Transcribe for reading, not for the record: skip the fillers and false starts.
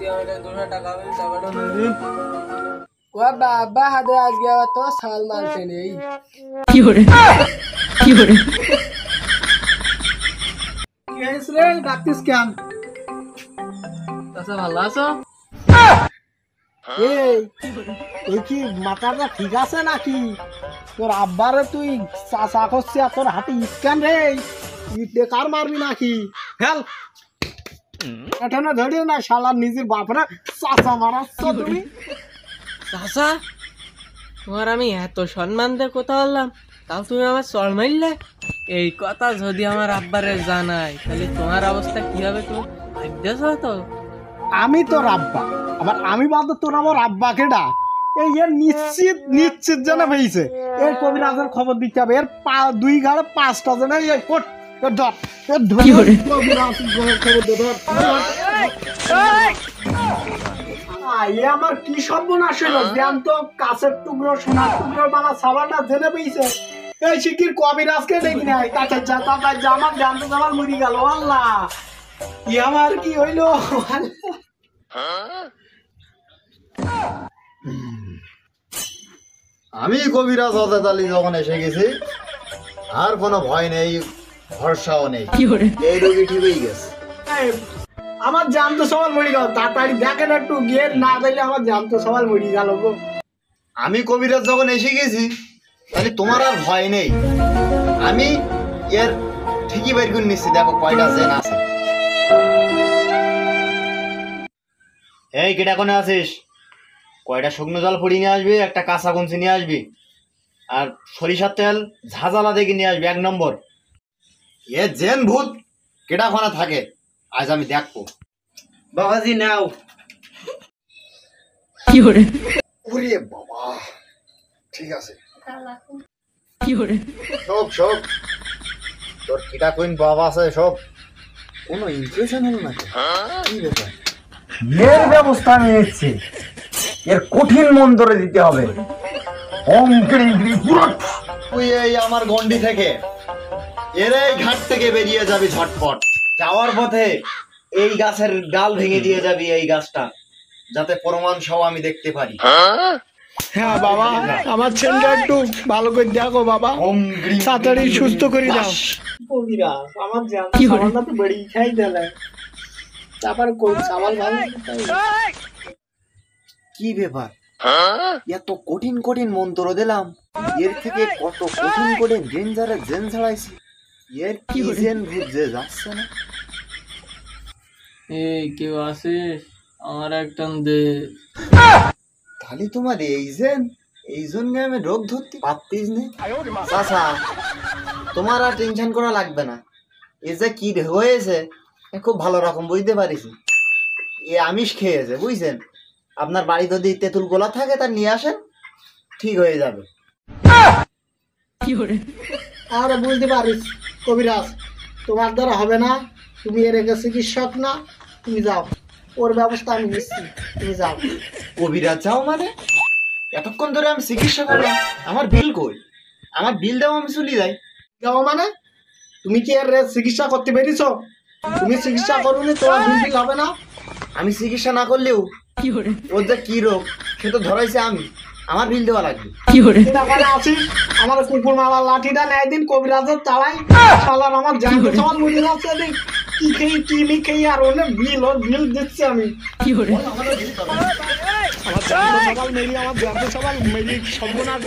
তুই আমাকে 200 টাকা দিবি, টাকাটা নিবি। ও বাবা হাতে আজকে আবার তো সাল মারতে নেই। কি করে কি হয়েছে রে, ডাকতিস কেন? আচ্ছা ভালো আছো? এই তুই কি মাথাটা ঠিক আছে নাকি? তোর আব্বারে তুই চাচা করছিস আর তোর হাতে ইট কেন রে? ইট দিয়ে কার মারবি নাকি? ফেল এখানে ধরে না, শালা নিজের বাপরে চাচা মারাচ্ছ তুমি। চাচা, তোমার আমি এত সম্মান দিয়ে কথা বললাম, তাও তুমি আমার চড় মারলে? এই কথা যদি আমার আব্বারে জানাই তাহলে তোমার অবস্থা কি হবে তুমি ভাবতেছ তো? আমি তোর আব্বা, আবার আমি বাদে তোর আমার আব্বাকে ডাক। এই এর নিশ্চিত নিশ্চিত যেন পেয়েছে, এর কবিরাজের খবর দিতে হবে। এর 2 ঘাড়ে 5টা যেন এই কোট ধর কবিরাজ খবর দে ধর। এ আমার কি সর্বনাশ হইল! জ্ঞান তো কাছের টুকরো সোনার টুকরো বাবা সাবানটা জেনে পেয়েছে। এই শিকির কবিরাজকে দেখি নাই, তাতে যা আমার জ্ঞান তো আমার মরি গেল। আল্লাহ, ই আমার কি হইল! আমি কবিরাজ হযরত আলী যখন এসে গেছি, আর কোনো ভয় নেই, ভরসাও নেই। এই রোগী ঠিক হয়ে গেছে। আমার জান তো সবাই মরি গেল। তাড়াতাড়ি দেখেন একটু, গিয়ে না দিলে আমার জান তো সবাই মরি গেল গো। আমি কবিরাজ যখন এসে গেছি, তাহলে তোমার আর ভয় নেই। আমি এর ঠিকই বের করে নিচ্ছি, দেখো কয়টা জেন আছে। এই কেটা কোনে আছিস? কয়টা শুকনো জল ফুড়ি নিয়ে আসবি, একটা কাঁচা গুনছি নিয়ে আসবি, আর সরিষার তেল ঝাঁঝালা দেখে নিয়ে আসবি 1 নম্বর। এ জেন ভূত কেটা কোনা থাকে আজ আমি দেখবো। বাবাজি নাও। ওরে বাবা, ঠিক আছে। সব তোর কিটা কইন বাবা আছে সব, কোনো ইনফ্লেশন হলো নাকি? কি ব্যাপার? এর ব্যবস্থা আমি নিচ্ছি। এর কঠিন মন্ত্রে দিতে হবে। ওম ক্রিং ক্রিং পুরট। তুই এই আমার গন্ডি থেকে এর এই ঘাট থেকে বেরিয়ে যাবি ঝটপট। যাওয়ার পথে এই গাছের ডাল ভেঙে দিয়ে যাবি, এই গাছটা, যাতে প্রমাণ সহ আমি দেখতে পারি। হ্যাঁ বাবা, আমার ছেলেটা একটু ভালো করে দেখো বাবা, ওম গ্রিং তাড়াতাড়ি সুস্থ করে দাও। কবিরাজ আমার জান সাবানটা তো বেড়ি খাই দিলে, তারপর কোন সাবান ভালো কি ব্যাপার? এত কঠিন কঠিন মন্ত্র দিলাম, এর থেকে কত কঠিন কঠিন ডেঞ্জারের জেন ছাড়াইছি, এর কি জেন ভূত যে যাচ্ছে না। এই কেউ আছিস? আমার একটা দে। তাহলে তোমার এই জেন, এই জন্য আমি রোগ ধরতে পারতিস না। চাচা, তোমার আর টেনশন করা লাগবে না। এ যে কি হয়েছে খুব ভালো রকম বুঝতে পারিস। এ আমিষ খেয়েছে, বুঝছেন? আপনার বাড়ি যদি তেঁতুল গোলা থাকে তা নিয়ে আসেন, ঠিক হয়ে যাবে। আর বুঝতে পারিস কবিরাজ, তোমার দ্বারা হবে না। তুমি এর আগে চিকিৎসক না, তুমি যাও, ওর ব্যবস্থা আমি নিচ্ছি, তুমি যাও। কবিরাজ যাও মানে? এতক্ষণ ধরে আমি চিকিৎসা করলাম, আমার বিল কই? আমার বিল দেওয়া আমি চলে যাই। যাও মানে তুমি কি এর চিকিৎসা করতে পেরেছো? তুমি চিকিৎসা করুনি, তোমার বিল হবে না। আমি চিকিৎসা না করলেও ওর যে কি রোগ সে তো ধরাইছে আমি, আমার বিল দেওয়া লাগবে। আছিস আমার কুকুর মারার লাঠিটা নেয় দিন কবিরাজের চালাই, শালার আমার জানতে সমান মরে যাচ্ছে। কি খেয়ে কি নি খেয়ে আর ওর বিল দিচ্ছি আমি। আমার জানতে সবাই মেরি, আমার জানতে সবাই মেরি সর্বনাশ।